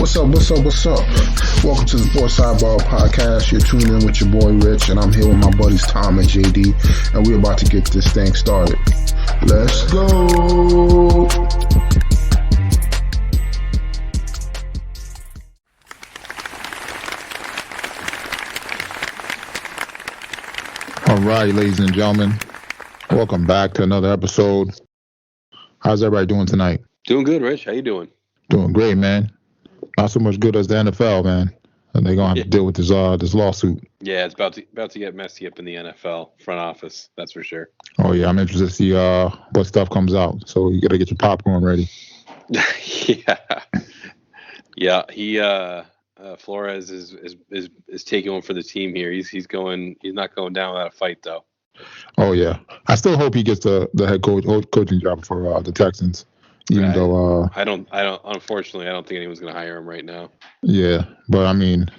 What's up? Welcome to the Sports Sidebar Podcast. You're tuning in with your boy Rich, and I'm here with my buddies Tom and JD, and we're about to get this thing started. Let's go! All right, ladies and gentlemen, welcome back to another episode. How's everybody doing tonight? Doing good, Rich. How you doing? Doing great, man. Not so much good as the NFL, man. And they're gonna have to deal with this lawsuit. Yeah, it's about to get messy up in the NFL front office. That's for sure. Oh yeah, I'm interested to see what stuff comes out. So you gotta get your popcorn ready. Yeah. He Flores is taking one for the team here. He's not going down without a fight though. Oh yeah, I still hope he gets the head coaching job for the Texans. Even though unfortunately, I don't think anyone's going to hire him right now. Yeah, but I mean,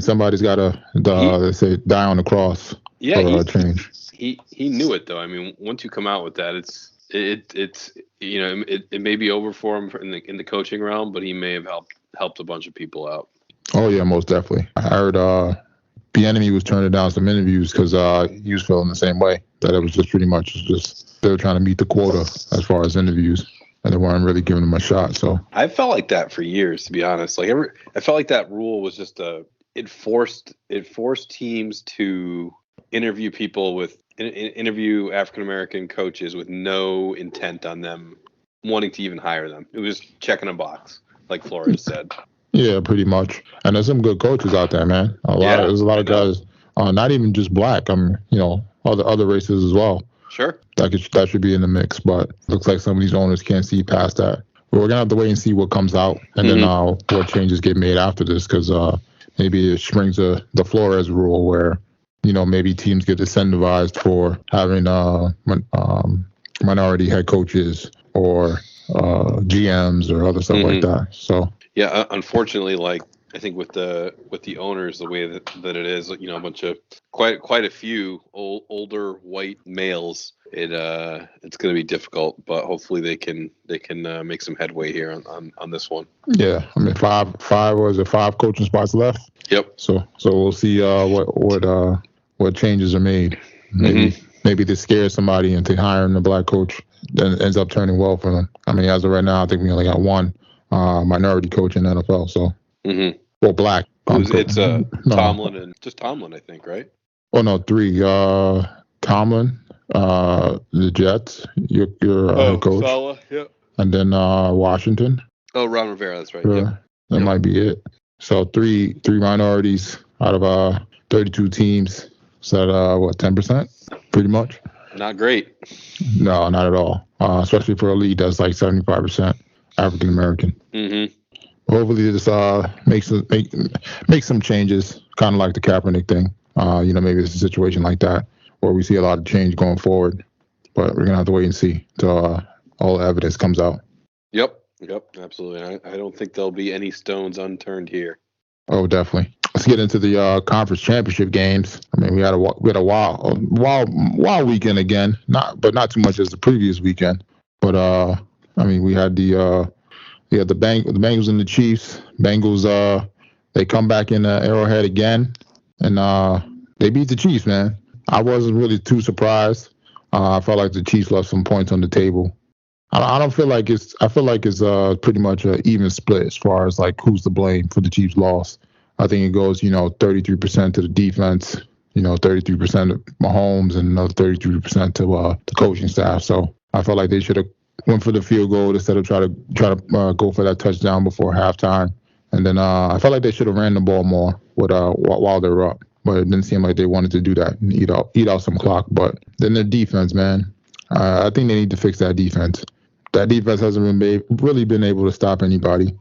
somebody's got to they say die on the cross. Yeah, for change. He knew it though. I mean, once you come out with that, it's it may be over for him in the coaching realm, but he may have helped a bunch of people out. Oh yeah, most definitely. I heard the enemy was turning down some interviews because he was feeling the same way, that it was just pretty much just they were trying to meet the quota as far as interviews. And they weren't really giving him a shot. So I felt like that for years, to be honest. I felt like that rule was just it forced teams to interview interview African American coaches with no intent on them wanting to even hire them. It was checking a box, like Flores said. Yeah, pretty much. And there's some good coaches out there, man. There's a lot of guys, not even just black. Other races as well. Sure. That should be in the mix, but looks like some of these owners can't see past that. But we're gonna have to wait and see what comes out, and then what changes get made after this, because maybe it springs the Flores rule where maybe teams get incentivized for having minority head coaches or GMs or other stuff like that. So yeah, unfortunately, I think with the owners, the way that it is, a bunch of quite a few older white males, it's going to be difficult, but hopefully they can make some headway here on this one. Yeah, I mean five coaching spots left. Yep. So we'll see what changes are made. Maybe they scare somebody into hiring a black coach, then ends up turning well for them. I mean, as of right now, I think we only got one minority coach in the NFL. So. Mm-hmm. Well, black. It's Tomlin and just Tomlin, I think, right? Oh no, three. Tomlin, the Jets, your coach. Saleh, yep. And then Washington. Oh, Ron Rivera, that's right. That might be it. So three minorities out of 32 teams. So that 10%, pretty much. Not great. No, not at all. Especially for a league that's like 75% African American. Mm-hmm. Hopefully this make some changes, kind of like the Kaepernick thing. Maybe it's a situation like that where we see a lot of change going forward. But we're gonna have to wait and see till all the evidence comes out. Yep, absolutely. I don't think there'll be any stones unturned here. Oh, definitely. Let's get into the conference championship games. I mean, we had a wild weekend again. Not too much as the previous weekend. But we had the Bengals and the Chiefs. Bengals, they come back in Arrowhead again, and they beat the Chiefs, man. I wasn't really too surprised. I felt like the Chiefs left some points on the table. I feel like it's pretty much an even split as far as like who's to blame for the Chiefs' loss. I think it goes, 33% to the defense, 33% to Mahomes, and another 33% to the coaching staff. So I felt like they should have went for the field goal instead of try to go for that touchdown before halftime. And then I felt like they should have ran the ball more while they were up. But it didn't seem like they wanted to do that and eat out some clock. But then their defense, man, I think they need to fix that defense. That defense hasn't really been able to stop anybody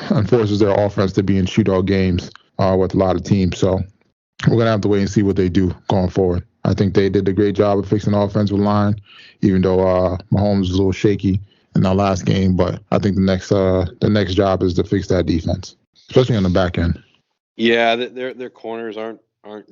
and forces their offense to be in shootout games with a lot of teams. So we're going to have to wait and see what they do going forward. I think they did a great job of fixing the offensive line, even though Mahomes was a little shaky in our last game. But I think the next job is to fix that defense, especially on the back end. Yeah, their corners aren't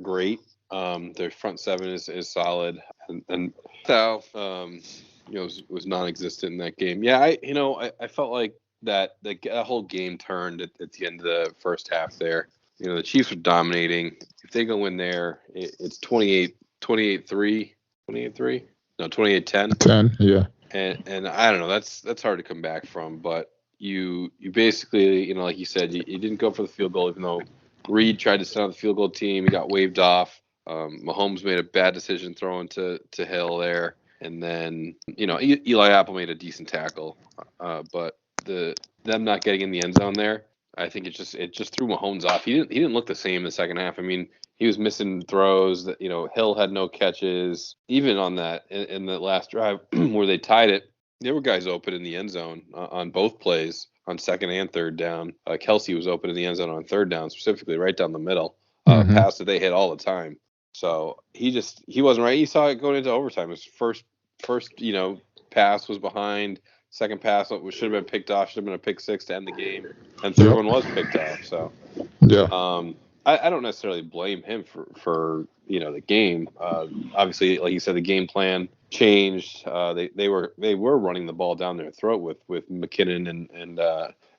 great. Their front seven is solid, and South was non-existent in that game. Yeah, I felt like that whole game turned at the end of the first half there. The Chiefs are dominating. If they go in there, it's 28-3, 28-3? No, 28-10. 10, yeah. And I don't know, that's hard to come back from, but you basically, like you said, you didn't go for the field goal, even though Reed tried to send out the field goal team. He got waved off. Mahomes made a bad decision throwing to Hill there. And then, Eli Apple made a decent tackle. But them not getting in the end zone there, I think it just threw Mahomes off. He didn't look the same in the second half. I mean, he was missing throws. That Hill had no catches. Even on that in the last drive where they tied it, there were guys open in the end zone on both plays on second and third down. Kelsey was open in the end zone on third down, specifically right down the middle. Pass that they hit all the time. So he wasn't right. He saw it going into overtime. His first pass was behind. Second pass should have been picked off. Should have been a pick six to end the game. And third one was picked off. So yeah. I don't necessarily blame him for the game. Obviously, like you said, the game plan changed. They were running the ball down their throat with McKinnon and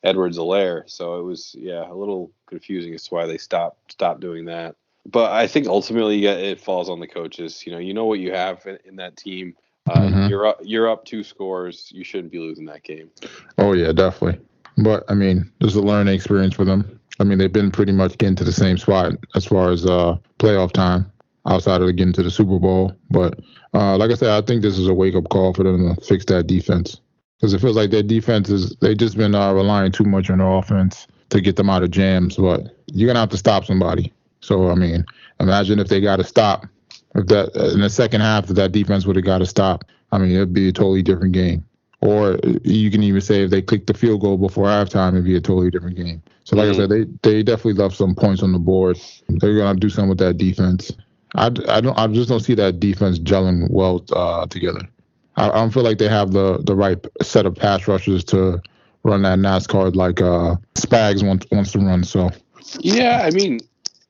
Edwards-Helaire. So it was a little confusing as to why they stopped doing that. But I think ultimately it falls on the coaches. You know what you have in that team. You're up 2 scores. You shouldn't be losing that game. Oh yeah, definitely. But I mean, this is a learning experience for them. I mean, they've been pretty much getting to the same spot as far as playoff time, outside of getting to the Super Bowl. But like I said, I think this is a wake-up call for them to fix that defense, because it feels like their defense they've just been relying too much on their offense to get them out of jams. But you're gonna have to stop somebody. So I mean, imagine if they got to stop. If that in the second half, if that defense would have got to stop, I mean, it'd be a totally different game. Or you can even say if they kicked the field goal before halftime, it'd be a totally different game. So like I said, they definitely left some points on the board. They're gonna do something with that defense. I just don't see that defense gelling well together. I don't feel like they have the right set of pass rushers to run that NASCAR like Spags wants to run. So yeah, I mean,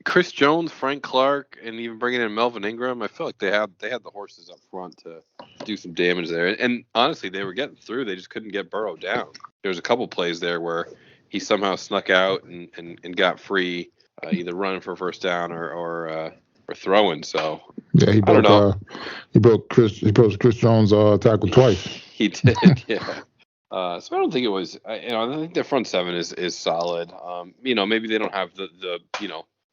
Chris Jones, Frank Clark, and even bringing in Melvin Ingram, I feel like they had the horses up front to do some damage there. And honestly, they were getting through. They just couldn't get Burrow down. There was a couple plays there where he somehow snuck out and got free, either running for first down or throwing. So yeah, I don't know. He broke Chris Jones' tackle twice. He did, yeah. So I don't think it was. I think their front seven is solid. Maybe they don't have the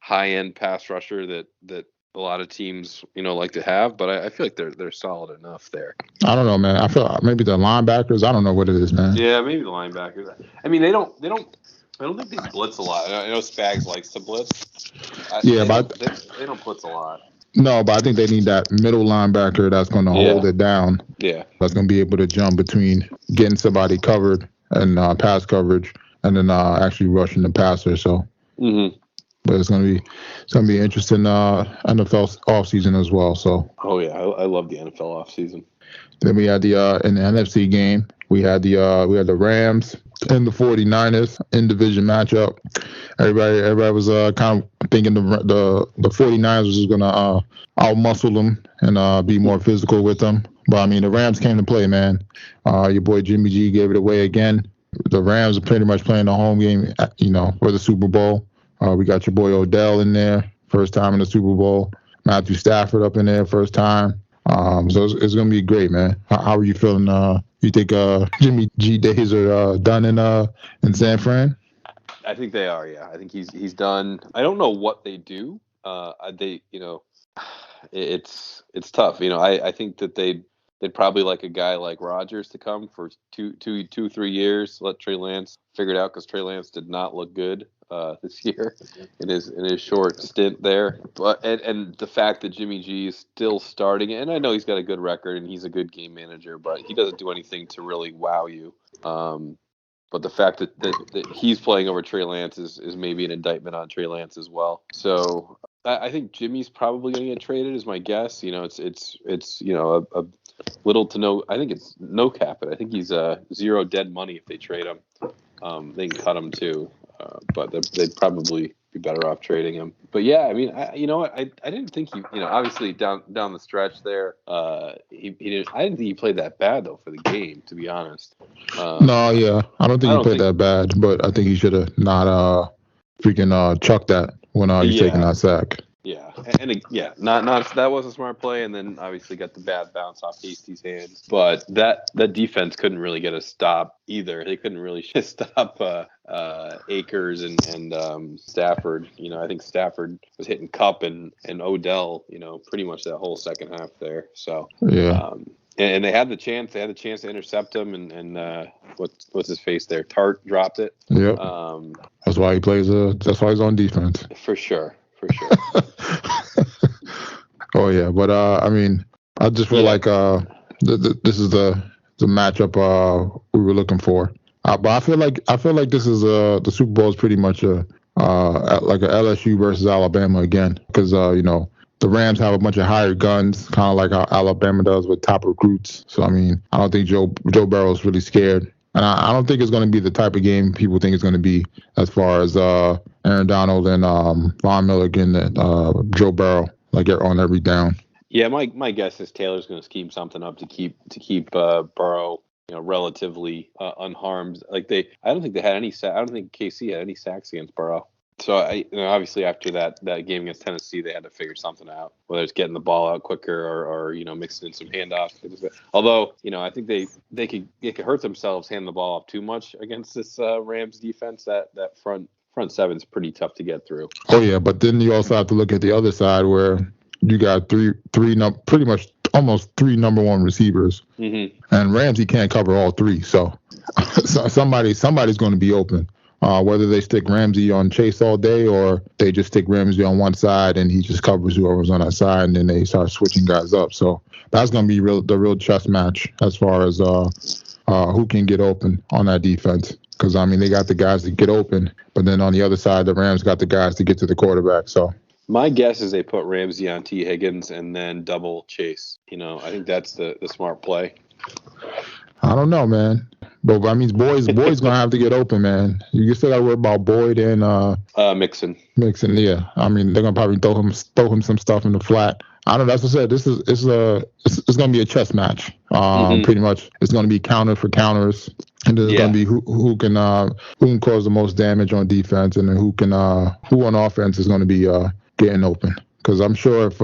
high-end pass rusher that a lot of teams like to have, but I feel like they're solid enough there. I don't know, man. I feel maybe the linebackers. I don't know what it is, man. Yeah, maybe the linebackers. I mean, I don't think they blitz a lot. I know Spags likes to blitz. They don't blitz a lot. No, but I think they need that middle linebacker that's going to hold it down. Yeah, that's going to be able to jump between getting somebody covered and pass coverage, and then actually rushing the passer. So. Mm-hmm. But it's gonna be interesting NFL offseason as well. So. Oh yeah, I love the NFL offseason. Then we had in the NFC game, we had the Rams and the 49ers in division matchup. Everybody was kind of thinking the 49ers was gonna outmuscle them and be more physical with them. But I mean, the Rams came to play, man. Your boy Jimmy G gave it away again. The Rams are pretty much playing the home game, for the Super Bowl. We got your boy Odell in there, first time in the Super Bowl. Matthew Stafford up in there, first time. So it's going to be great, man. How are you feeling? You think Jimmy G days are done in San Fran? I think they are, yeah. I think he's done. I don't know what they do. It's tough. I think that they'd probably like a guy like Rodgers to come for 3 years, let Trey Lance figure it out, because Trey Lance did not look good this year in his short stint there. But and the fact that Jimmy G is still starting, and I know he's got a good record and he's a good game manager, but he doesn't do anything to really wow you. But the fact that he's playing over Trey Lance is maybe an indictment on Trey Lance as well. So I think Jimmy's probably going to get traded, is my guess. It's a little to no. I think it's no cap it. I think he's zero dead money if they trade him. They can cut him too, but they'd probably be better off trading him. But yeah, I mean, you know what? I didn't think obviously down the stretch there, he didn't. I didn't think he played that bad though for the game, to be honest. No, yeah, I don't think he played that bad, but I think he should have not freaking chucked that when he's taking that sack. Yeah, and not that was a smart play, and then obviously got the bad bounce off Hasty's hands. But that defense couldn't really get a stop either. They couldn't really stop Akers and Stafford. I think Stafford was hitting Kupp and Odell. Pretty much that whole second half there. So yeah. And they had the chance. They had the chance to intercept him, and what's his face there? Tart dropped it. Yep. That's why he plays. That's why he's on defense. For sure. Oh yeah, but I mean, I just feel like this is the matchup we were looking for. But I feel like this is the Super Bowl is pretty much like a LSU versus Alabama again, because the Rams have a bunch of hired guns, kind of like how Alabama does with top recruits. So I mean, I don't think Joe Burrow's really scared. And I don't think it's going to be the type of game people think it's going to be, as far as Aaron Donald and Von Miller getting Joe Burrow on every down. Yeah, my guess is Taylor's going to scheme something up to keep Burrow relatively unharmed. I don't think they had any. I don't think KC had any sacks against Burrow. So obviously after that game against Tennessee, they had to figure something out, whether it's getting the ball out quicker or mixing in some handoffs. Although I think they could hurt themselves handing the ball off too much against this Rams defense. That front seven's pretty tough to get through. Oh yeah, but then you also have to look at the other side where you got pretty much almost three number one receivers, and Ramsey can't cover all three. So somebody's going to be open. Whether they stick Ramsey on Chase all day or they just stick Ramsey on one side and he just covers whoever's on that side, and then they start switching guys up. So that's going to be the real chess match as far as who can get open on that defense. Because, I mean, they got the guys to get open, but then on the other side, the Rams got the guys to get to the quarterback. So my guess is they put Ramsey on T. Higgins and then double Chase. I think that's the smart play. I don't know, man. But I mean, Boyd's gonna have to get open, man. You still gotta worry about Boyd and Mixon. Mixon, yeah. I mean, they're gonna probably throw him some stuff in the flat. I don't know. That's what I said. It's gonna be a chess match. Pretty much, it's gonna be counter for counters, and there's gonna be who can cause the most damage on defense, and then who on offense is gonna be getting open. Because I'm sure if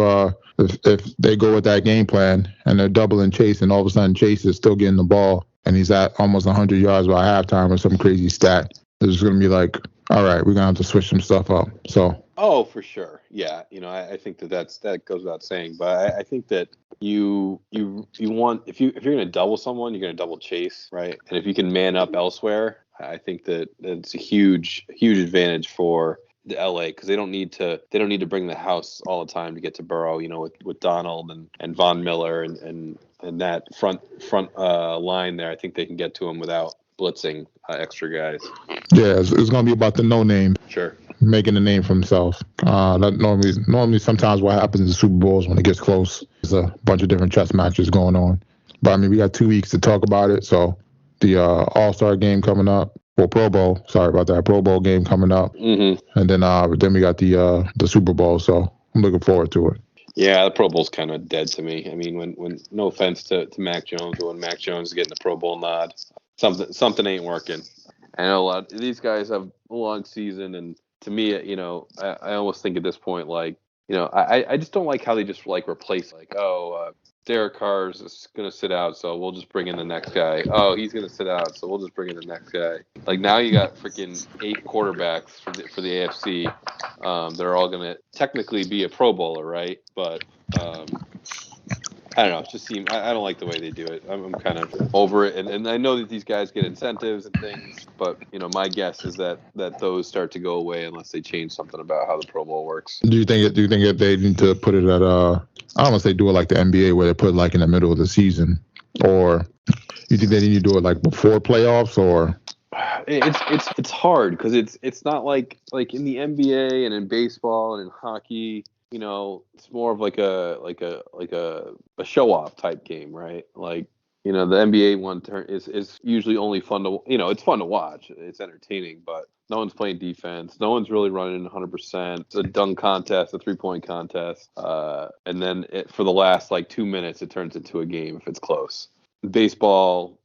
they go with that game plan and they're doubling Chase, and all of a sudden Chase is still getting the ball and he's at almost 100 yards by halftime or some crazy stat, it's just going to be like, all right, we're going to have to switch some stuff up. So. Oh, for sure. Yeah. I think that goes without saying, but I think that you want, if you're going to double someone, you're going to double Chase, right? And if you can man up elsewhere, I think that it's a huge advantage for the LA, because they don't need to bring the house all the time to get to Burrow, with Donald and Von Miller and that front line there. I think they can get to him without blitzing extra guys. Yeah, it's going to be about the no name. Sure. Making a name for himself. That normally sometimes what happens in the Super Bowls when it gets close, there's a bunch of different chess matches going on. But I mean, we got 2 weeks to talk about it. So the All-Star game coming up. Well, Pro Bowl. Sorry about that. Pro Bowl game coming up, and then we got the Super Bowl. So I'm looking forward to it. Yeah, the Pro Bowl's kind of dead to me. I mean, when no offense to Mac Jones, but when Mac Jones is getting the Pro Bowl nod, something ain't working. I know a lot of these guys have a long season, and to me, I almost think at this point, I just don't like how they just replace Derek Carr's is going to sit out, so we'll just bring in the next guy. Oh, he's going to sit out, so we'll just bring in the next guy. Now you got freaking 8 quarterbacks for the AFC. They're all going to technically be a Pro Bowler, right? But I don't know. It just seems I don't like the way they do it. I'm kind of over it, and I know that these guys get incentives and things, but my guess is that those start to go away unless they change something about how the Pro Bowl works. Do you think that they need to put it at I don't want to say do it like the NBA where they put it in the middle of the season, or you think they need to do it before playoffs, or? It's hard because it's not like in the NBA and in baseball and in hockey. It's more of a show off type game, right? The NBA one turn is usually only fun to it's fun to watch. It's entertaining, but No one's playing defense. No one's really running 100%. It's a dunk contest, a 3-point contest. And then for the last like 2 minutes, it turns into a game if it's close. Baseball,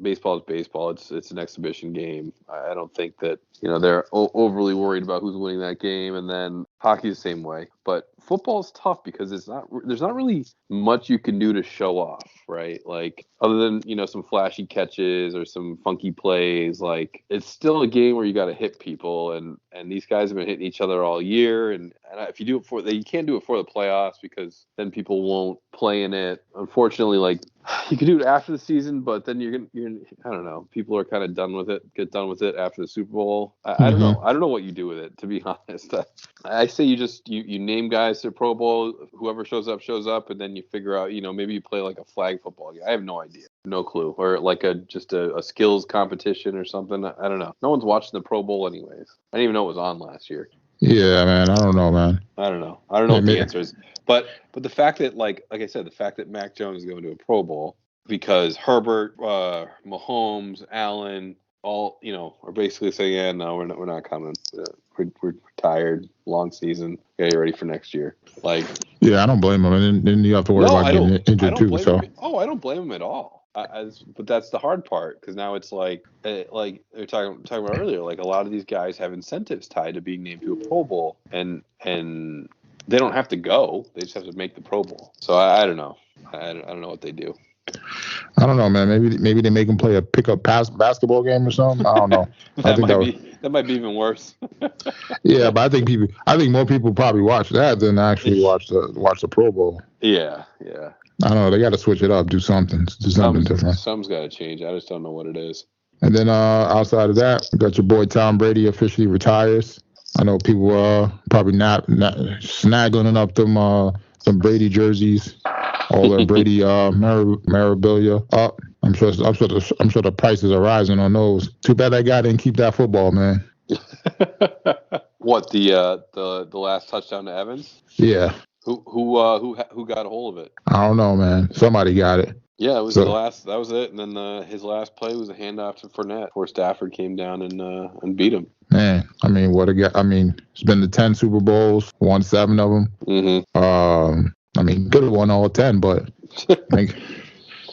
baseball is baseball. It's an exhibition game. I don't think that, they're overly worried about who's winning that game. And then hockey's the same way. But football is tough because there's not really much you can do to show off, right? Like other than, some flashy catches or some funky plays, like it's still a game where you got to hit people. And these guys have been hitting each other all year. And if you do it you can't do it for the playoffs because then people won't play in it. Unfortunately, like you could do it after the season, but then you're I don't know. People are kind of get done with it after the Super Bowl. I don't know. I don't know what you do with it, to be honest. I say you name guys to Pro Bowl. Whoever shows up, and then you figure out, maybe you play like a flag football game. I have no idea, no clue, or like just a skills competition or something. I don't know. No one's watching the Pro Bowl anyways. I didn't even know it was on last year. Yeah, man. I don't know, man. I don't know what the answer is. But the fact that, like I said, the fact that Mac Jones is going to a Pro Bowl because Herbert, Mahomes, Allen, all are basically saying, yeah, no, we're not coming. We're tired. Long season. Get ready for next year. Like, yeah, I don't blame him. And then you have to worry about getting injured too. So, I don't blame him at all. But that's the hard part because now it's like we were talking about earlier. Like a lot of these guys have incentives tied to being named to a Pro Bowl, and they don't have to go. They just have to make the Pro Bowl. So I don't know. I don't know what they do. I don't know, man. Maybe they make him play a pickup basketball game or something. I don't know. That might be even worse. Yeah, but I think more people probably watch that than actually watch the Pro Bowl. Yeah. I don't know. They got to switch it up, do something different. Something's got to change. I just don't know what it is. And then outside of that, we got your boy Tom Brady officially retires. I know people probably not snaggling up some Brady jerseys. All that Brady memorabilia up. I'm sure the prices are rising on those. Too bad that guy didn't keep that football, man. What the last touchdown to Evans? Yeah. Who got a hold of it? I don't know, man. Somebody got it. Yeah, it was the last. That was it. And then his last play was a handoff to Fournette before Stafford came down and beat him. Man, I mean, what a guy! I mean, it's been to 10 Super Bowls, won 7 of them. Mm-hmm. I mean, could have won all 10, but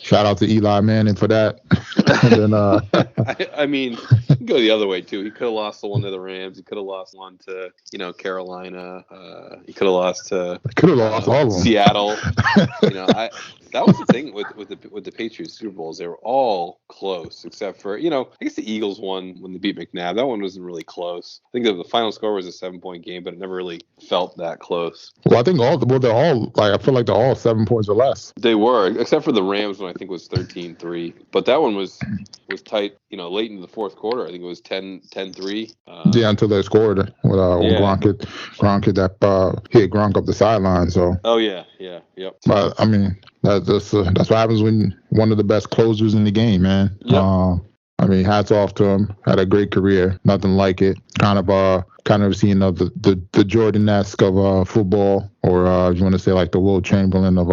shout out to Eli Manning for that. And then, I mean, you can go the other way too. He could have lost the one to the Rams. He could have lost one to Carolina. He could have lost to all of them. Seattle. That was the thing with the Patriots Super Bowls. They were all close except for I guess the Eagles won when they beat McNabb. That one wasn't really close. I think the final score was a 7-point game, but it never really felt that close. Well, I think they're all I feel like they're all 7 points or less. They were, except for the Rams one. I think was 13-3, but that one was tight. Late in the fourth quarter, I think it was 10-3. Yeah, until they scored with Gronk that hit Gronk up the sideline. So. Oh yeah, yep. But I mean, that's what happens when one of the best closers in the game, man. Yep. I mean, hats off to him. Had a great career. Nothing like it. Kind of seeing the Jordan-esque of football, or you want to say like the Will Chamberlain of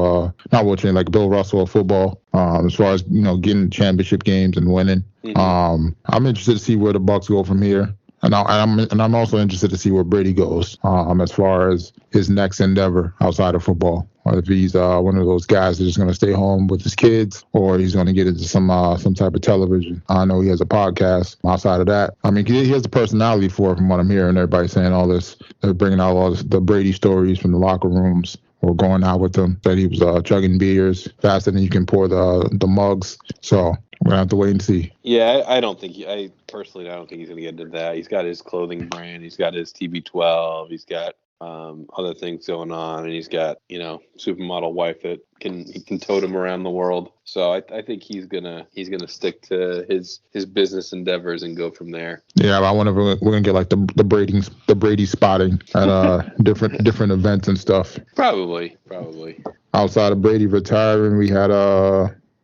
not Will Chamberlain, like Bill Russell of football. As far as getting championship games and winning. Mm-hmm. I'm interested to see where the Bucs go from here. And I'm also interested to see where Brady goes as far as his next endeavor outside of football. Or if he's one of those guys that's just going to stay home with his kids, or he's going to get into some type of television. I know he has a podcast. Outside of that, I mean, he has the personality for it, from what I'm hearing. Everybody saying all this. They're bringing out all the Brady stories from the locker rooms, or going out with them. That he was chugging beers faster than you can pour the mugs. So we're gonna have to wait and see. Yeah, I don't think I personally don't think he's gonna get into that. He's got his clothing brand. He's got his TB12. He's got other things going on, and he's got supermodel wife that he can tote him around the world. So I think he's gonna stick to his business endeavors and go from there. Yeah, I wonder if we're gonna get like the Brady spotting at different events and stuff. Probably. Outside of Brady retiring, we had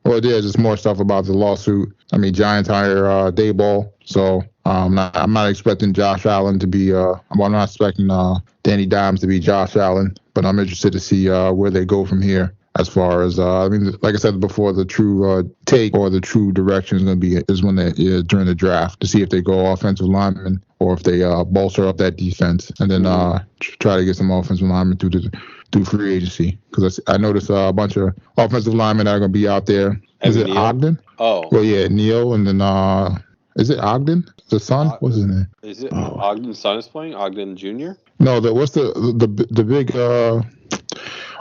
just more stuff about the lawsuit. I mean, Giants hire Dayball, so I'm not expecting Josh Allen to be. I'm not expecting Danny Dimes to be Josh Allen, but I'm interested to see where they go from here. as far as I mean, like I said before, the true take or the true direction is going to be is when they during the draft to see if they go offensive linemen or if they bolster up that defense and then try to get some offensive linemen through free agency, because I noticed a bunch of offensive linemen that are going to be out there. Is it Ogden? Oh, well, yeah, Neal, and then is it Ogden, the son? What's his name? Is it Ogden's son is playing? Ogden Jr.? No, what's the big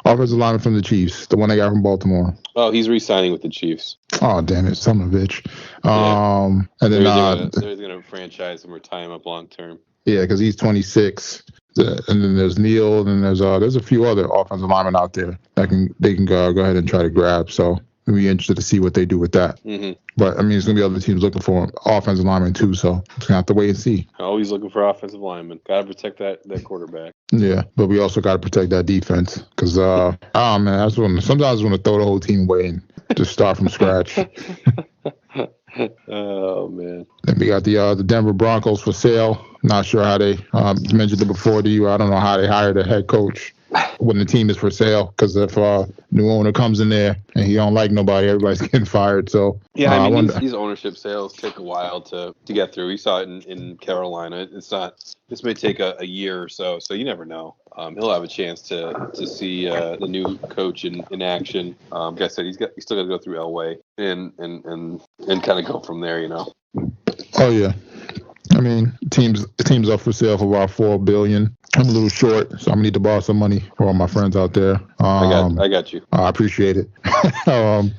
offensive lineman from the Chiefs, the one they got from Baltimore? Oh, he's re-signing with the Chiefs. Oh, damn it, son of a bitch. And then they're gonna franchise him or tie him up long term. Yeah, because he's 26. And then there's Neal, and then there's a few other offensive linemen out there that they can go ahead and try to grab. So we'll be interested to see what they do with that. Mm-hmm. But I mean, there's gonna be other teams looking for offensive linemen too. So it's gonna have to wait and see. Always looking for offensive linemen. Gotta protect that quarterback. Yeah, but we also got to protect that defense because man, that's when sometimes I want to throw the whole team away and just start from scratch. Oh man. Then we got the Denver Broncos for sale. Not sure how they mentioned it before to you. I don't know how they hired a head coach when the team is for sale, because if new owner comes in there and he don't like nobody, everybody's getting fired. So yeah, I mean these ownership sales take a while to get through. We saw it in Carolina. This may take a year or so you never know. He'll have a chance to see the new coach in action. Like I said, he's still got to go through Elway and kind of go from there, you know. Oh yeah, I mean teams up for sale for about $4 billion. I'm a little short, so I'm gonna need to borrow some money for all my friends out there. I got you. I appreciate it. And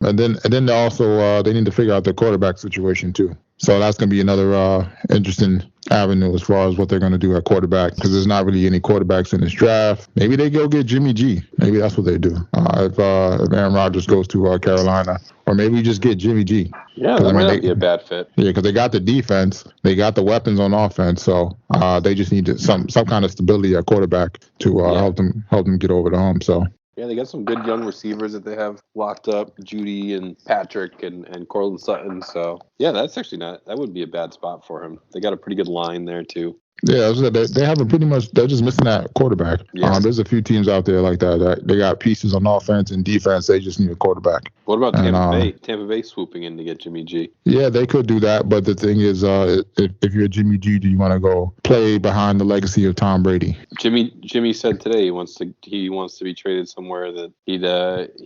then they also they need to figure out their quarterback situation too. So that's going to be another interesting avenue as far as what they're going to do at quarterback, because there's not really any quarterbacks in this draft. Maybe they go get Jimmy G. Maybe that's what they do. If Aaron Rodgers goes to Carolina, or maybe we just get Jimmy G. Yeah, that might not be a bad fit. Yeah, because they got the defense, they got the weapons on offense, so they just need some kind of stability at quarterback to help them get over the hump. So. Yeah, they got some good young receivers that they have locked up, Judy and Patrick and Cortland Sutton. So, yeah, that wouldn't be a bad spot for him. They got a pretty good line there, too. Yeah, they have they're just missing that quarterback. Yeah. There's a few teams out there like that. They got pieces on offense and defense. They just need a quarterback. What about Tampa Bay? Tampa Bay swooping in to get Jimmy G. Yeah, they could do that. But the thing is, if you're Jimmy G, do you want to go play behind the legacy of Tom Brady? Jimmy said today he wants to be traded somewhere that he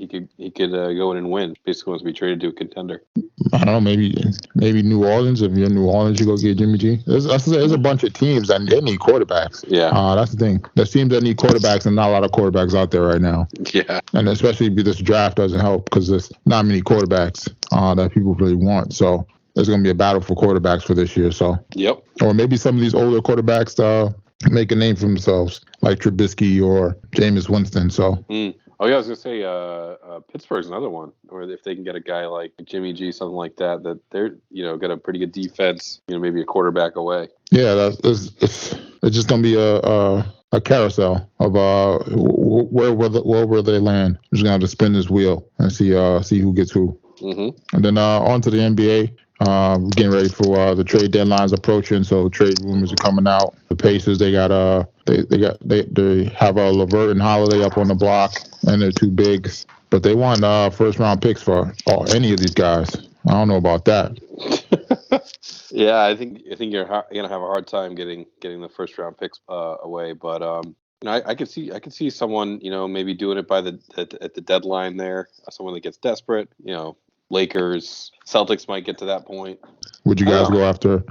could go in and win. Basically wants to be traded to a contender. I don't know, maybe New Orleans. If you're in New Orleans, you go get Jimmy G. There's a bunch of teams that they need quarterbacks. Yeah, that's the thing. There's teams that need quarterbacks, and not a lot of quarterbacks out there right now. Yeah, and especially this draft doesn't help because there's not many quarterbacks that people really want. So there's going to be a battle for quarterbacks for this year. So yep, or maybe some of these older quarterbacks make a name for themselves, like Trubisky or Jameis Winston. So. Oh yeah, I was gonna say Pittsburgh's another one, or if they can get a guy like Jimmy G, something like that they're got a pretty good defense, maybe a quarterback away. Yeah, it's just gonna be a carousel of where will they land. We're just gonna have to spin this wheel and see who gets who. Mm-hmm. And then on to the NBA. We're getting ready for the trade deadlines approaching, so trade rumors are coming out. The Pacers, they have LeVert and Holiday up on the block, and they're two bigs, but they want first round picks for any of these guys. I don't know about that. Yeah, I think you're gonna have a hard time getting the first round picks away, but I could see someone maybe doing it at the deadline there. Someone that gets desperate, Lakers, Celtics might get to that point. Would you guys go after?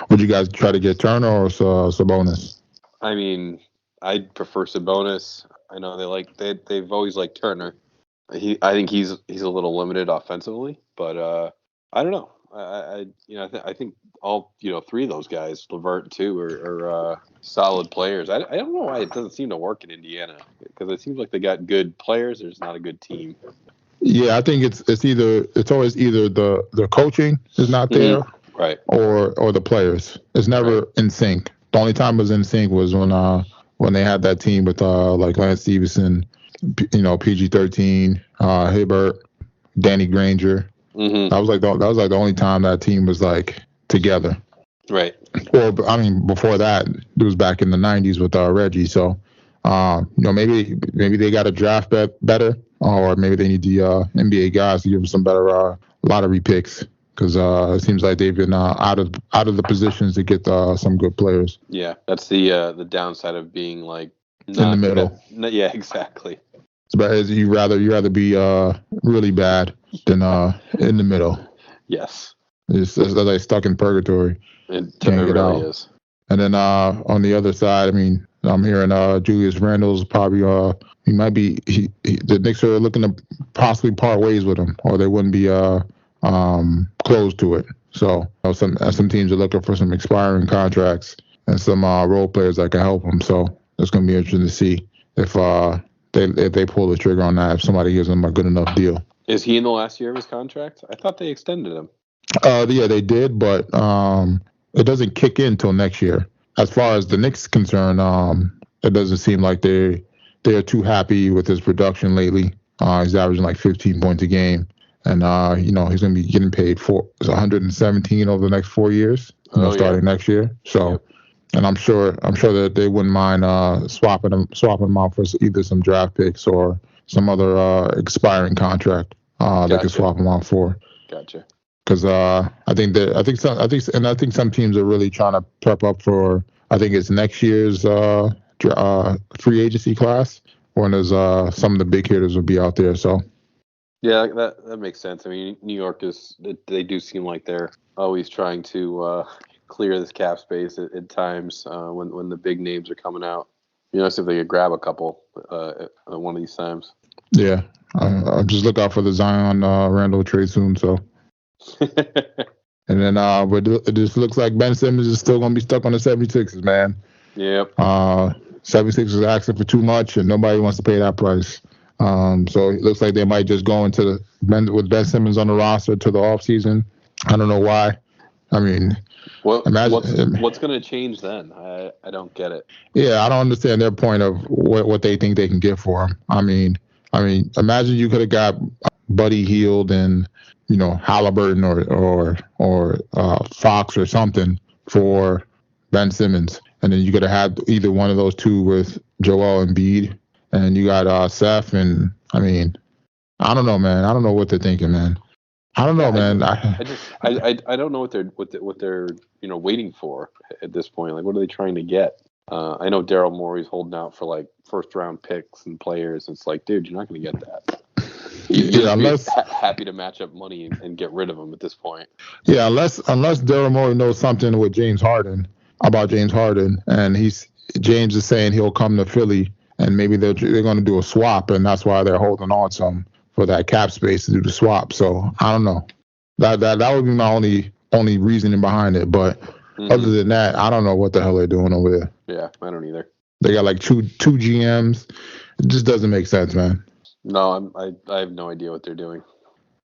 Would you guys try to get Turner or Sabonis? I mean, I'd prefer Sabonis. I know they've always liked Turner. I think he's a little limited offensively, but I don't know. I think all three of those guys, LeVert too, are solid players. I don't know why it doesn't seem to work in Indiana, because it seems like they got good players. There's not a good team. Yeah, I think it's always either the coaching is not there, right, or the players. It's never in sync. The only time it was in sync was when they had that team with like Lance Stevenson, PG-13, Hibbert, Danny Granger. Mm-hmm. That was like the only time that team was like together. Right. Or I mean, before that, it was back in the '90s with Reggie. So, maybe they got to draft better or maybe they need the NBA guys to give them some better lottery picks because it seems like they've been out of the positions to get some good players. Yeah, that's the downside of being like not in the middle. Yeah, exactly. But you rather be really bad than in the middle. Yes, It's like stuck in purgatory. it Can't get really out. is. And then on the other side, I mean, I'm hearing Julius Randle's probably he might be the Knicks are looking to possibly part ways with him, or they wouldn't be close to it. So some teams are looking for some expiring contracts and some role players that can help them. So it's going to be interesting to see if they pull the trigger on that, if somebody gives them a good enough deal. Is he in the last year of his contract? I thought they extended him. Yeah, they did, but it doesn't kick in till next year. As far as the Knicks concerned, it doesn't seem like they're too happy with his production lately. He's averaging like 15 points a game, and he's going to be getting paid for 117 over the next 4 years, starting next year. So. Yep. And I'm sure that they wouldn't mind swapping them out for either some draft picks or some other expiring contract they could swap them out for. Gotcha. Because I think some teams are really trying to prep up for. I think it's next year's free agency class when there's some of the big hitters will be out there. So. Yeah, that makes sense. I mean, New York they do seem like they're always trying to clear this cap space at times when the big names are coming out. See if they could grab a couple one of these times. Yeah, I'll just look out for the Zion Randle trade soon. So, and then but it just looks like Ben Simmons is still going to be stuck on the 76ers, man. Yep. 76ers are asking for too much, and nobody wants to pay that price. So it looks like they might just go into with Ben Simmons on the roster to the offseason. I don't know why. I mean, what's going to change then? I don't get it. Yeah, I don't understand their point of what they think they can get for him. I mean, imagine you could have got Buddy Hield and Halliburton or Fox or something for Ben Simmons, and then you could have had either one of those two with Joel Embiid, and you got Seth. And I mean, I don't know, man. I don't know what they're thinking, man. I don't know, man. I don't know what they're waiting for at this point. Like, what are they trying to get? I know Daryl Morey's holding out for like first round picks and players. It's like, dude, you're not going to get that. You're unless happy to match up money and get rid of them at this point. Yeah, unless Daryl Morey knows something with James Harden, and James is saying he'll come to Philly, and maybe they're going to do a swap, and that's why they're holding on some for that cap space to do the swap. So I don't know. That would be my only reasoning behind it. But other than that, I don't know what the hell they're doing over there. Yeah, I don't either. They got like two GMs. It just doesn't make sense, man. No, I have no idea what they're doing.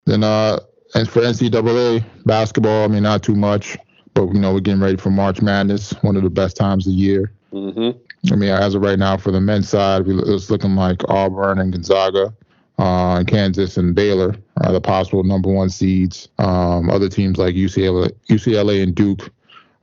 Then and for NCAA basketball, I mean, not too much, but we're getting ready for March Madness, one of the best times of the year. Mm-hmm. I mean, as of right now, for the men's side, it's looking like Auburn and Gonzaga. Kansas and Baylor are the possible number one seeds. Other teams like UCLA and Duke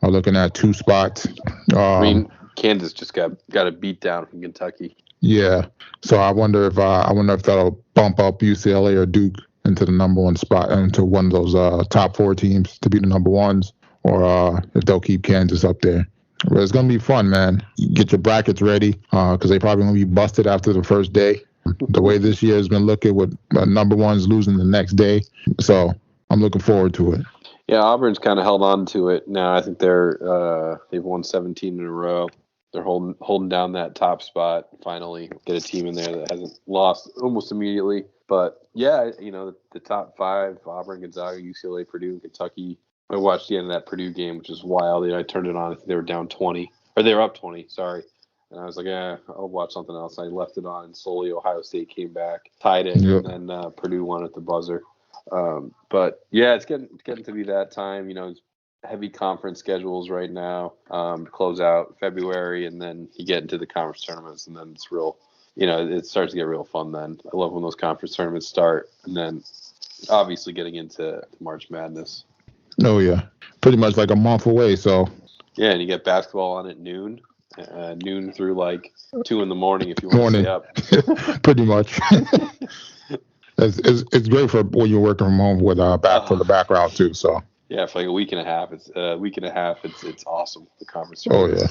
are looking at 2 spots. I mean, Kansas just got a beat down from Kentucky. Yeah, so I wonder if that'll bump up UCLA or Duke into the number one spot, into one of those top 4 teams to be the number ones, or if they'll keep Kansas up there. But it's gonna be fun, man. Get your brackets ready because they probably gonna be busted after the first day. The way this year has been looking, with number ones losing the next day. So I'm looking forward to it. Yeah, Auburn's kind of held on to it now. I think they've won 17 in a row. They're holding down that top spot. Finally, get a team in there that hasn't lost almost immediately. But yeah, the top 5: Auburn, Gonzaga, UCLA, Purdue, Kentucky. I watched the end of that Purdue game, which is wild. I turned it on. I think they were down 20, or they were up 20. Sorry. And I was like, I'll watch something else. I left it on, and slowly Ohio State came back, tied it, and then Purdue won at the buzzer. But yeah, it's getting to be that time. It's heavy conference schedules right now. Close out February, and then you get into the conference tournaments, and then it's real. It starts to get real fun then. I love when those conference tournaments start, and then obviously getting into March Madness. Oh yeah, pretty much like a month away. So yeah, and you get basketball on at noon. noon through like 2 in the morning if you want to stay up. Pretty much. It's great for when you're working from home with for the background too. So yeah, for like a week and a half, it's awesome. The conference. Oh yeah.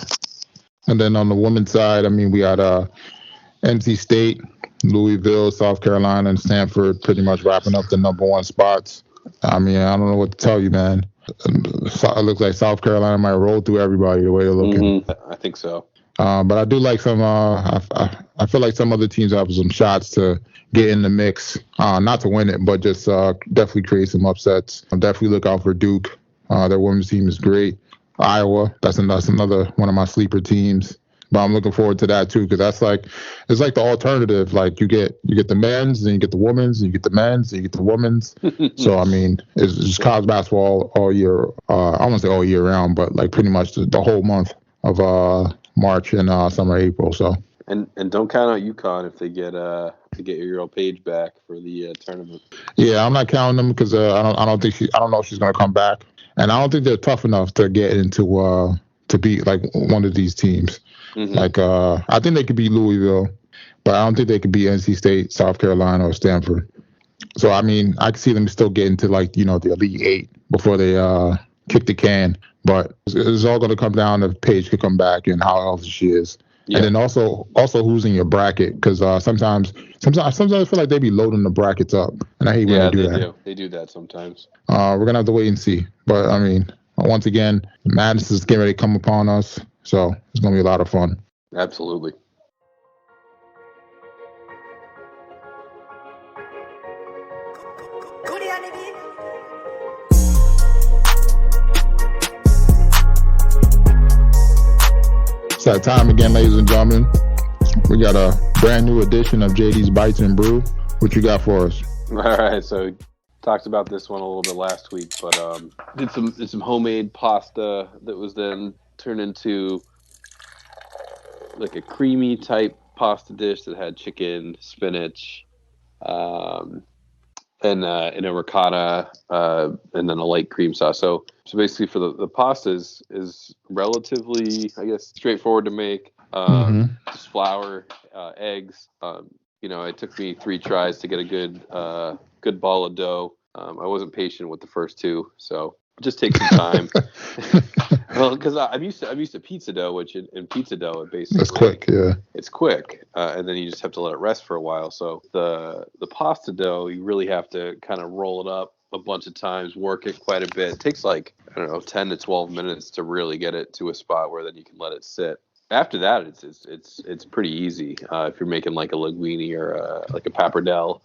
And then on the women's side, I mean, we had NC State, Louisville, South Carolina, and Stanford pretty much wrapping up the number one spots. I mean, I don't know what to tell you, man. It looks like South Carolina might roll through everybody the way they're looking. I think so. But I do like some. I feel like some other teams have some shots to get in the mix. Not to win it, but just definitely create some upsets. Definitely look out for Duke. Their women's team is great. Iowa, that's another one of my sleeper teams. But I'm looking forward to that too, because it's like the alternative. Like you get the men's, then you get the women's, and you get the men's, and you get the women's. So I mean, it's just college basketball all year. I won't say all year round, but like pretty much the whole month of March and summer, April. So and don't count out UConn if they get your girl Paige back for the tournament. Yeah, I'm not counting them because I don't know if she's gonna come back, and I don't think they're tough enough to get into to beat like one of these teams. Mm-hmm. Like I think they could beat Louisville, but I don't think they could beat NC State, South Carolina, or Stanford. So I mean, I can see them still getting to like the Elite Eight before they kick the can. But it's all going to come down if Paige could come back and how healthy she is. Yeah. And then also who's in your bracket, because sometimes I feel like they be loading the brackets up, and I hate when they do that. They do that sometimes. We're gonna have to wait and see. But I mean, once again, madness is getting ready to come upon us, so it's gonna be a lot of fun. Absolutely. It's that time again, ladies and gentlemen. We got a brand new edition of JD's Bites and Brew. What you got for us? All right, so talked about this one a little bit last week, but did some homemade pasta that was then turned into like a creamy type pasta dish that had chicken, spinach, and a ricotta, and then a light cream sauce. So basically, for the pasta is relatively, I guess, straightforward to make. Just flour, eggs. It took me 3 tries to get a good ball of dough. I wasn't patient with the first 2, so it just takes some time. Well, because I'm used to pizza dough, which in pizza dough, it basically it's quick, yeah. It's quick, and then you just have to let it rest for a while. So the pasta dough, you really have to kind of roll it up a bunch of times, work it quite a bit. It takes like 10 to 12 minutes to really get it to a spot where then you can let it sit. After that, it's pretty easy. If you're making like a linguine or like a pappardelle,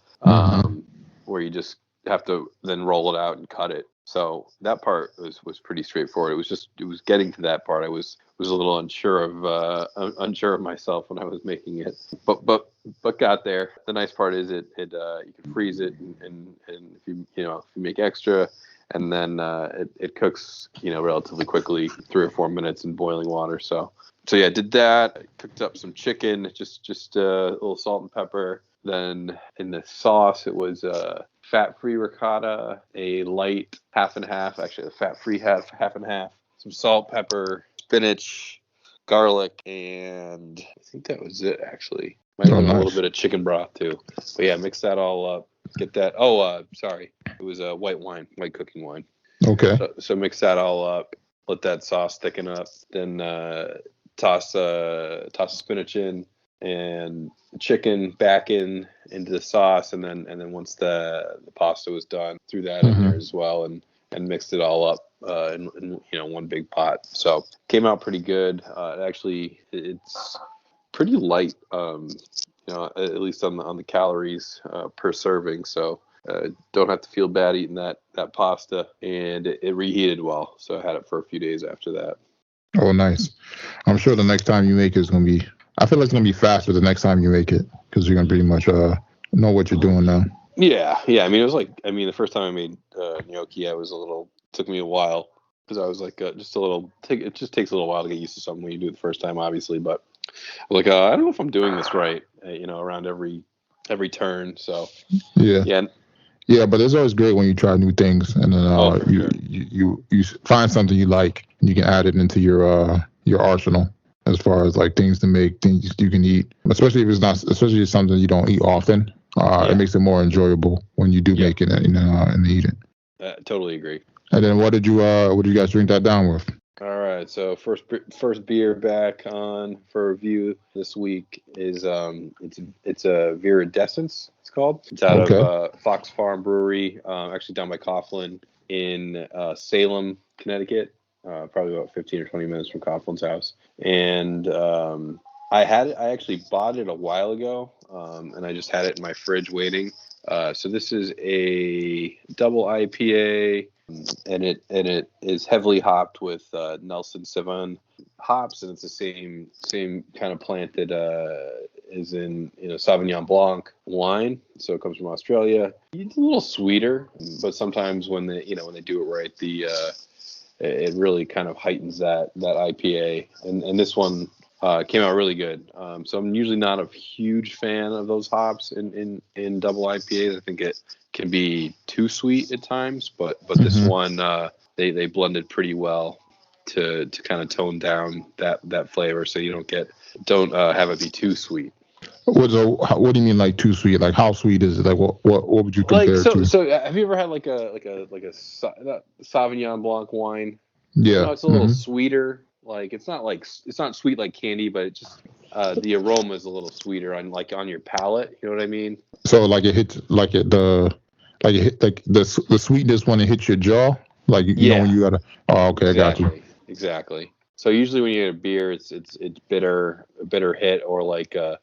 where you just have to then roll it out and cut it. So that part was pretty straightforward. It was getting to that part. I was a little unsure of myself when I was making it, but got there. The nice part is you can freeze it, and if you make extra, and then it cooks relatively quickly, 3 or 4 minutes in boiling water. So yeah, I did that. I cooked up some chicken, just a little salt and pepper. Then in the sauce, it was fat-free ricotta, a light half and half, actually a fat-free half and half, some salt, pepper, spinach, garlic, and I think that was it, actually. Might have been a little bit of chicken broth, too. But yeah, mix that all up. Get that. Sorry. It was a white cooking wine. Okay. So mix that all up. Let that sauce thicken up. Then toss the spinach in and the chicken back into the sauce, and then once the pasta was done, threw that in there as well, and mixed it all up in one big pot. So came out pretty good. It's pretty light, at least on the calories per serving. So don't have to feel bad eating that pasta, and it reheated well. So I had it for a few days after that. Oh, nice. I'm sure the next time you make it is going to be, I feel like it's going to be faster the next time you make it, because you're going to pretty much know what you're doing now. Yeah. I mean, the first time I made gnocchi, took me a while, because I was like, it just takes a little while to get used to something when you do it the first time, obviously. But I don't know if I'm doing this right, around every turn. So yeah. Yeah, but it's always great when you try new things, and then you find something you like, and you can add it into your arsenal. as far as like things to make, things you can eat, especially if especially if it's something you don't eat often. It makes it more enjoyable when you do make it and eat it. Totally agree. And then what did you guys drink that down with? All right, so first beer back on for review this week is it's a Viridescence. It's called. It's out of Fox Farm Brewery, actually down by Coughlin in Salem, Connecticut. Probably about 15 or 20 minutes from Coughlin's house. And I actually bought it a while ago, and I just had it in my fridge waiting. So this is a double IPA, and it is heavily hopped with Nelson Sauvin hops, and it's the same kind of plant that is in Sauvignon Blanc wine. So it comes from Australia. It's a little sweeter, but sometimes when they do it right, it really kind of heightens that IPA, and this one came out really good. So I'm usually not a huge fan of those hops in double IPAs. I think it can be too sweet at times, but this one they blended pretty well to kind of tone down that flavor, so you don't have it be too sweet. What do you mean, like too sweet? Like how sweet is it? Like what would you compare it to? So have you ever had like a Sauvignon Blanc wine? Yeah, it's a little sweeter. Like it's not sweet like candy, but it just the aroma is a little sweeter on your palate. You know what I mean? So like it hits the sweetness when it hits your jaw. Like you know when you gotta. Oh, okay, exactly, I got you. Exactly. So usually when you get a beer, it's bitter, a bitter hit, or like at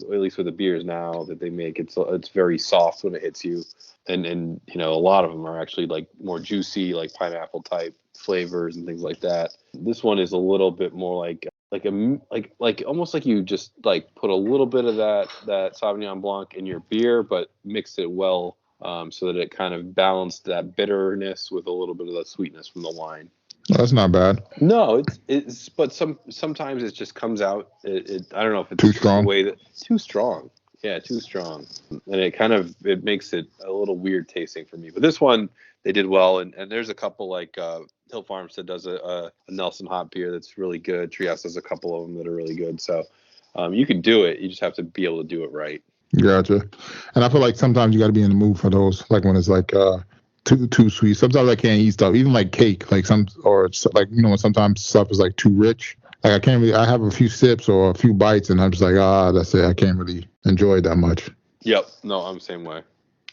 least with the beers now that they make, it's very soft when it hits you, and a lot of them are actually like more juicy, like pineapple type flavors and things like that. This one is a little bit more like almost like you just like put a little bit of that Sauvignon Blanc in your beer, but mixed it well so that it kind of balanced that bitterness with a little bit of the sweetness from the wine. That's not bad. No, it's but sometimes it just comes out. I don't know if it's too strong. Too strong. Yeah, too strong, and it makes it a little weird tasting for me. But this one they did well, and there's a couple like Hill Farmstead does a Nelson hop beer that's really good. Treehouse does a couple of them that are really good. So you can do it. You just have to be able to do it right. Gotcha. And I feel like sometimes you got to be in the mood for those, like when it's like too sweet. Sometimes I can't eat stuff, even like cake, like when sometimes stuff is like too rich. Like I can't really. I have a few sips or a few bites, and I'm just like, that's it. I can't really enjoy it that much. Yep. No, I'm the same way.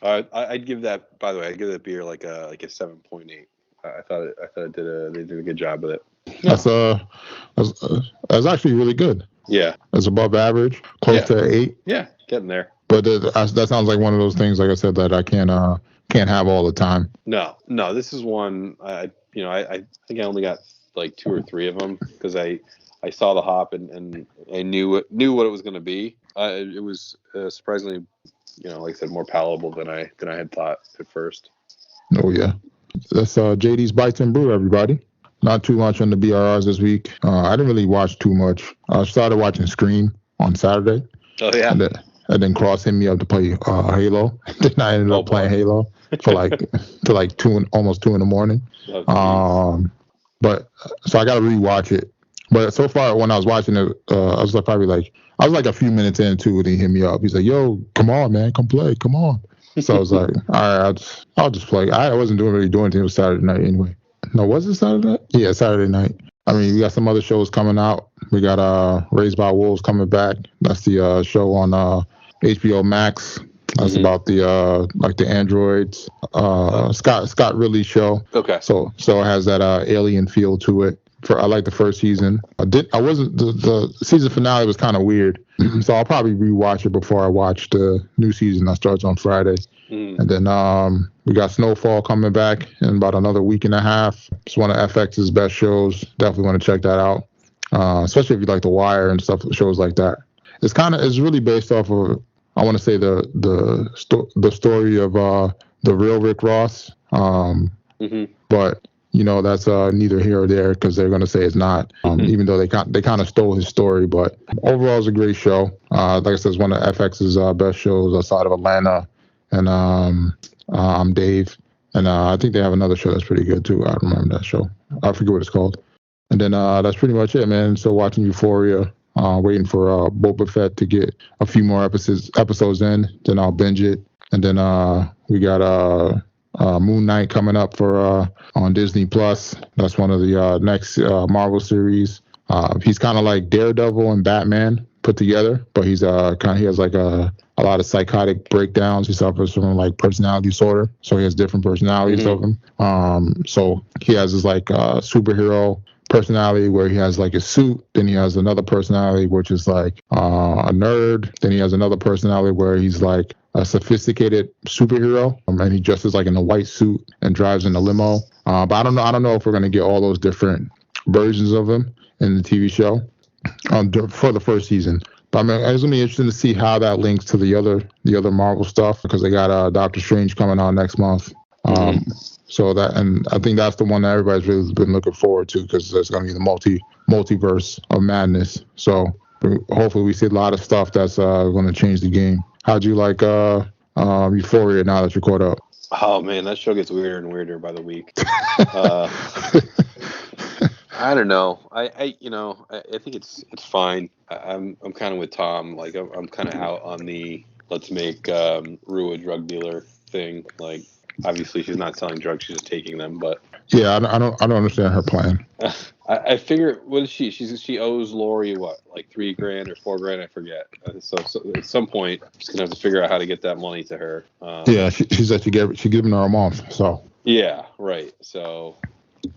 I'd give that. By the way, I'd give that beer like a 7.8. I thought they did a good job with it. Yeah. That's actually really good. Yeah. It's above average, close to 8. Yeah, getting there. But that sounds like one of those things, like I said, that I can't have all the time. No, this is one. I think I only got like 2 or 3 of them because I saw the hop and I knew what it was going to be. It was surprisingly, like I said, more palatable than I had thought at first. Oh yeah, that's JD's Bites and Brew, everybody. Not too much on the BRRs this week. I didn't really watch too much. I started watching Scream on Saturday. Oh yeah. And then Cross hit me up to play Halo. Then I ended up playing Halo for like 2 almost 2 in the morning. But so I got to rewatch it. But so far when I was watching it, I was like a few minutes into it, and he hit me up. He's like, "Yo, come on, man, come play, come on." So I was like, "All right, I'll just play." I wasn't really doing anything. It was Saturday night anyway. No, was it Saturday night? Yeah, Saturday night. I mean, we got some other shows coming out. We got Raised by Wolves coming back. That's the show on HBO Max. That's about the androids. Scott Ridley show. Okay. So it has that alien feel to it. I like the first season. The season finale was kind of weird, so I'll probably rewatch it before I watch the new season that starts on Friday. And then we got Snowfall coming back in about another week and a half. It's one of FX's best shows. Definitely want to check that out, especially if you like The Wire and stuff, shows like that. It's really based off of, I want to say, the story of the real Rick Ross. But that's neither here or there because they're going to say it's not, even though they kind of stole his story. But overall, it's a great show. Like I said, it's one of FX's best shows outside of Atlanta. And I'm Dave. And I think they have another show that's pretty good, too. I don't remember that show. I forget what it's called. And then that's pretty much it, man. So watching Euphoria, waiting for Boba Fett to get a few more episodes in, then I'll binge it. And then we got Moon Knight coming up for on Disney Plus. That's one of the next Marvel series. He's kind of like Daredevil and Batman put together, but he has like a lot of psychotic breakdowns. He suffers from like personality disorder, so he has different personalities of him. So he has this like superhero personality where he has like a suit, then he has another personality which is like a nerd, then he has another personality where he's like a sophisticated superhero, and he dresses like in a white suit and drives in a limo. But I don't know if we're gonna get all those different versions of him in the TV show for the first season. But I mean, it's gonna be interesting to see how that links to the other Marvel stuff, because they got Doctor Strange coming on next month. So that, and I think that's the one that everybody's really been looking forward to, because there's gonna be the multiverse of madness. So hopefully we see a lot of stuff that's gonna change the game. How'd you like Euphoria now that you're caught up? Oh man, that show gets weirder and weirder by the week. I don't know. I think it's fine. I'm kind of with Tom. Like I'm kind of out on the let's make Rue a drug dealer thing. Like obviously she's not selling drugs; she's just taking them. But yeah, I don't understand her plan. I figure what is she? She owes Lori what, like $3,000 or $4,000? I forget. So at some point, she's gonna have to figure out how to get that money to her. Yeah, she said she giving her a month. So yeah, right. So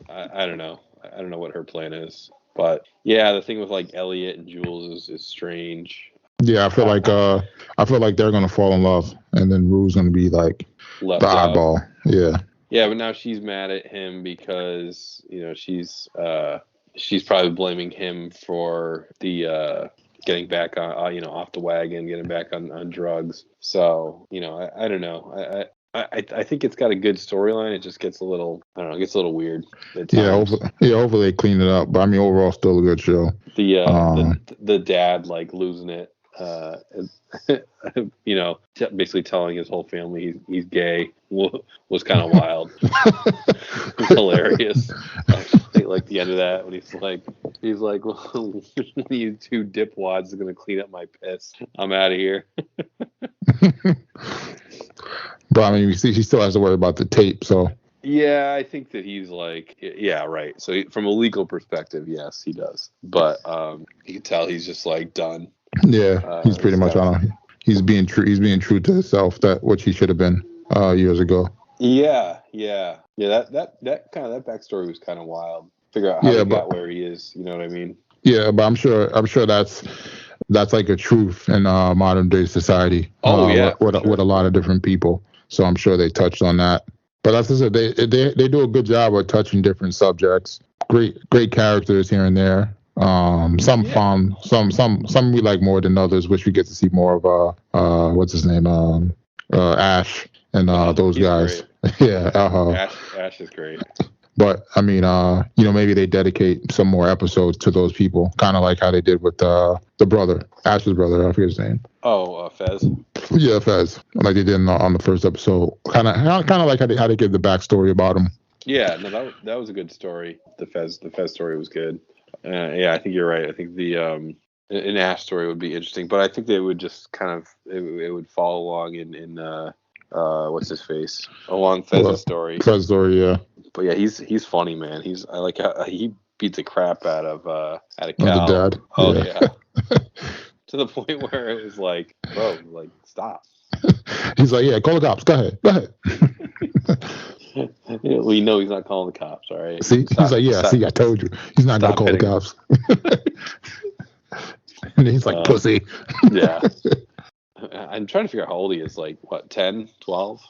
I don't know. I don't know what her plan is, but yeah, the thing with like Elliot and Jules is strange. Yeah, I feel like they're gonna fall in love, and then Rue's gonna be like Left the out. oddball. Yeah. Yeah, but now she's mad at him because she's probably blaming him for the getting back on off the wagon, getting back on drugs. So I don't know. I think it's got a good storyline. It just gets a little, I don't know, it gets a little weird at times. Hopefully they clean it up. But I mean, overall, still a good show. The dad like losing it, basically telling his whole family he's gay was kind of wild. Hilarious. Actually, like the end of that when he's like, well, you two dipwads are gonna clean up my piss. I'm out of here. But I mean, you see, he still has to worry about the tape. So yeah, I think that he's like, yeah, right. So from a legal perspective, yes, he does. But you can tell he's just like done. Yeah, he's pretty much on. He's being true. He's being true to himself, that what he should have been years ago. Yeah. That kind of that backstory was kind of wild. Figure out how he got where he is. You know what I mean? Yeah, but I'm sure that's like a truth in modern day society. With a lot of different people. So I'm sure they touched on that. But as I said, they do a good job of touching different subjects. Great characters here and there. Some fun, some we like more than others, which we get to see more of. What's his name? Ash and those guys. Yeah. Ash is great. But I mean, maybe they dedicate some more episodes to those people, kind of like how they did with the brother, Ash's brother. I forget his name. Oh, Fez. Yeah, Fez, like they did on the first episode. Kind of like how they give the backstory about him. Yeah, no, that was a good story. The Fez story was good. Yeah, I think you're right. I think the an Ash story would be interesting, but I think they would just kind of it would follow along in what's his face along Fez's story. Fez's story, yeah. But yeah, he's funny, man. I like how he beat the crap out of Cal. The dad. Oh yeah. To the point where it was like, bro, like stop. He's like, yeah, call the cops. Go ahead. Yeah, we know he's not calling the cops. All right. See, he's like, yeah. See, I told you, he's not gonna call the cops. And he's like, pussy. Yeah. I'm trying to figure out how old he is. Like, what, 10, 12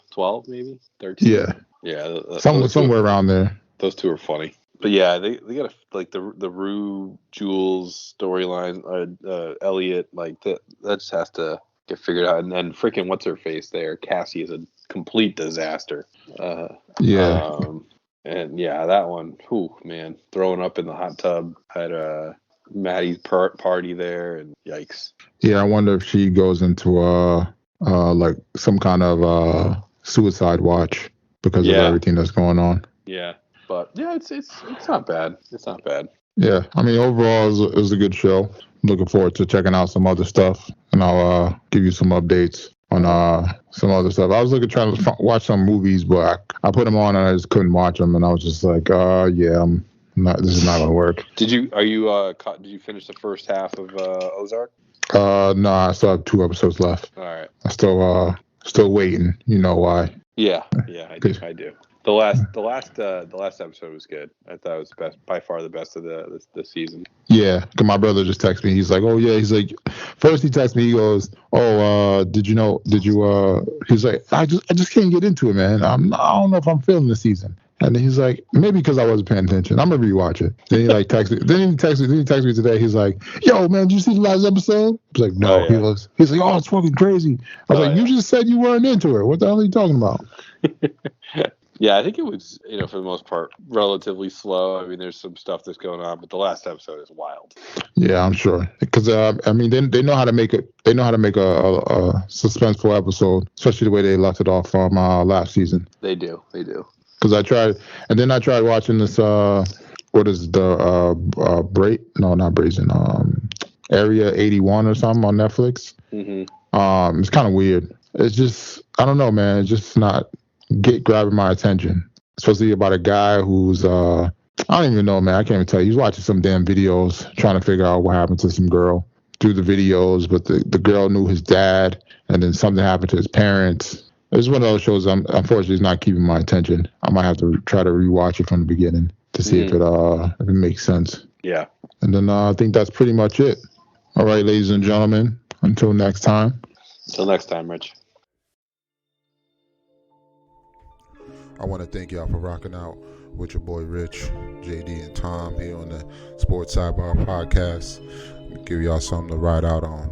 maybe? 13? Yeah. Yeah. Somewhere around there. Those two are funny. But yeah, they got like the Rue Jules storyline, Elliot, like that just has to get figured out. And then freaking what's her face there? Cassie is a complete disaster. Yeah. And yeah, that one, whew, man, throwing up in the hot tub at Maddie's party there, and yikes. Yeah, I wonder if she goes into like some kind of suicide watch because of everything that's going on. Yeah, but yeah, it's not bad. It's not bad. Yeah, I mean, overall, it was a good show. Looking forward to checking out some other stuff, and I'll give you some updates on some other stuff. I was trying to watch some movies, but I put them on and I just couldn't watch them, and I was just like, yeah, this is not gonna work. Did you finish the first half of Ozark? No, I still have 2 episodes left. All right. I still waiting. You know why? Yeah, I do. The last episode was good. I thought it was by far the best of the season. Yeah, cause my brother just texted me. He's like, oh yeah. He's like, first he texted me. He goes, oh, did you? He's like, I just can't get into it, man. I don't know if I'm feeling the season. And then he's like, maybe because I wasn't paying attention. I'm gonna rewatch it. Then he like texted. Then he texted me today. He's like, yo, man, did you see the last episode? I was like, no. Oh, yeah. He's like, oh, it's fucking crazy. I was like, you just said you weren't into it. What the hell are you talking about? Yeah, I think it was, for the most part, relatively slow. I mean, there's some stuff that's going on, but the last episode is wild. Yeah, I'm sure. Because I mean, they know how to make it. They know how to make a suspenseful episode, especially the way they left it off from last season. They do. Because I tried watching this. What is the not Brazen. Area 81 or something on Netflix. Mm-hmm. It's kind of weird. It's just, I don't know, man. It's just not grabbing my attention. It's supposed to be about a guy who's I don't even know, man. I can't even tell you. He's watching some damn videos trying to figure out what happened to some girl through the videos, but the girl knew his dad, and then something happened to his parents. It's one of those shows unfortunately is not keeping my attention. I might have to try to rewatch it from the beginning to see if it makes sense. Yeah. And then I think that's pretty much it. All right, ladies and gentlemen. Until next time. Until next time, Rich. I want to thank y'all for rocking out with your boy Rich, JD, and Tom here on the Sports Sidebar Podcast. Give y'all something to ride out on.